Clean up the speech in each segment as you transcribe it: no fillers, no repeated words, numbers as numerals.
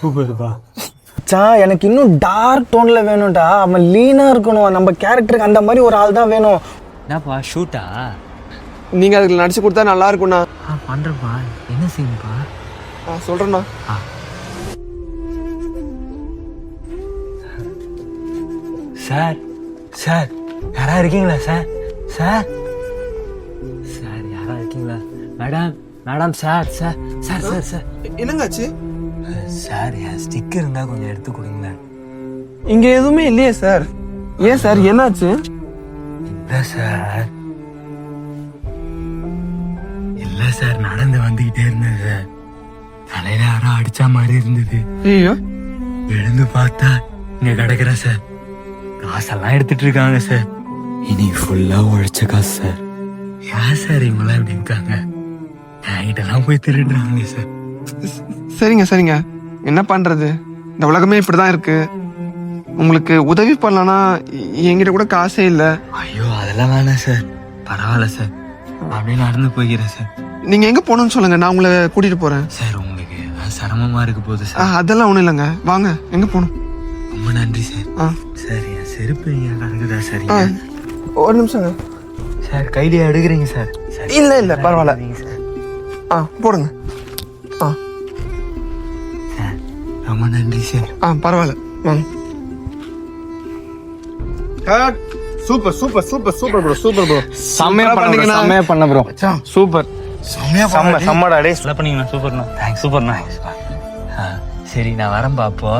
சூப்பர்ப்பா. எனக்கு இன்னும் டார்க் டோன்ல வேணும்டா. அவன் லீனா இருக்கணும். நம்ம கேரக்டருக்கு அந்த மாதிரி ஒரு ஆள் தான் வேணும். என்னப்பா ஷூட்டா? நீங்கள் அதுக்கு நடிச்சு கொடுத்தா நல்லா இருக்கும்ண்ணா. பண்ணுறப்பா. என்ன சீன்ப்பா? சொல்கிறேண்ணா. சார் சார் யாரா இருக்கீங்களா சார்? சார் சார் யாரா இருக்கீங்களா? Madam madam sir sir sir sir sir என்னங்காச்சு? சார் என் ஸ்டிக்கர் இருந்தால் கொஞ்சம் எடுத்து கொடுங்களேன். இங்கே எதுவுமே இல்லையே சார். ஏன் சார் என்னாச்சு? இல்லை சார் இல்லை சார், நடந்து வந்துக்கிட்டே இருந்தது சார். தலையில யாரோ அடிச்சா மாதிரி இருந்தது. ஐயோ, எழுந்து பார்த்தா இங்க கிடக்குறேன் சார். காசெல்லாம் எடுத்துட்டு இருக்காங்க சார். இனி ஃபுல்லா உழைச்ச காசு சார். ஏன் சார் இவங்களாம் இப்படி இருக்காங்க? என்கிட்டலாம் போய் திருடுறாங்க சார். சரிங்க சரிங்க, என்ன பண்ணுறது, இந்த உலகமே இப்படி தான் இருக்கு. உங்களுக்கு உதவி பண்ணலன்னா என்கிட்ட கூட காசே இல்லை. ஐயோ அதெல்லாம் வேணாம் சார், பரவாயில்ல சார், அப்படியே நடந்து போய்க்கிறேன் சார். நீங்கள் எங்கே போகணும்னு சொல்லுங்கள், நான் உங்களை கூட்டிகிட்டு போகிறேன். சார் உங்களுக்கு சிரமமா இருக்கு போகுது சார். அதெல்லாம் ஒன்றும் இல்லைங்க, வாங்க எங்கே போகணும். ரொம்ப நன்றி சார். சார் என் செருப்பு இங்கே கிடக்குதா சார்? ஒரு நிமிஷங்க சார், கையிலே எடுக்கிறீங்க சார்? இல்லை இல்லை பரவாயில்ல சார். போடுங்க. சார் ரொம்ப நன்றி சார். பரவாயில்ல வாங்க. Super super super super bro, super bro. செம்மையா பண்ணீங்கண்ணா. செம்மையா பண்ண ப்ரோ. சூப்பர். செம்மடா டே. நல்லா பண்ணீங்கண்ணா. சூப்பர்ண்ணா. தேங்க்ஸ். சூப்பர்ண்ணா. சரி நான் வரேன் பாப்போ.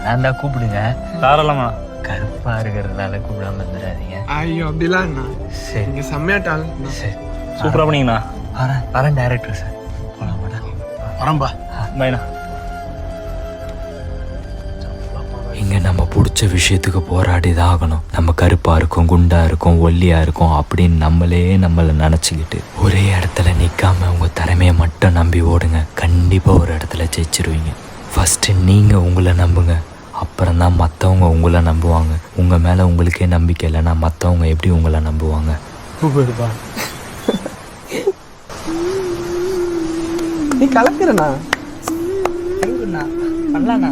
நான் தான் கூப்பிடுங்க. தாராளமா. கருப்பா இருக்கிறதுனால கூப்பிடாம இருந்துடாதீங்க. ஐயோ அப்படிலாம் சரி, நீங்க செம்மையாட்டால். சரி, சூப்பரா பண்ணீங்கண்ணா. வரேன் டைரக்டர் சார். போலாம் மேடம். வரம்பா. பையனா. இங்க நம்ம பிடிச்ச விஷயத்துக்கு போராடி தான் ஆகணும். நம்ம கருப்பா இருக்கும், குண்டா இருக்கும், ஒல்லியா இருக்கும் அப்படின்னு நம்மளை நினைச்சுக்கிட்டு ஒரே இடத்துல நிக்காம உங்க திறமையை மட்டும் நம்பி ஓடுங்க. கண்டிப்பா ஒரு இடத்துல ஜெயிச்சிருவீங்க. ஃபர்ஸ்ட் நீங்க உங்களை நம்புங்க, அப்புறம் தான் மற்றவங்க உங்களை நம்புவாங்க. உங்க மேல உங்களுக்கே நம்பிக்கை இல்லைன்னா மற்றவங்க எப்படி உங்களை நம்புவாங்க? சூப்பர்ப்பா. நீ கலக்குறண்ணா. பண்ணலாண்ணா.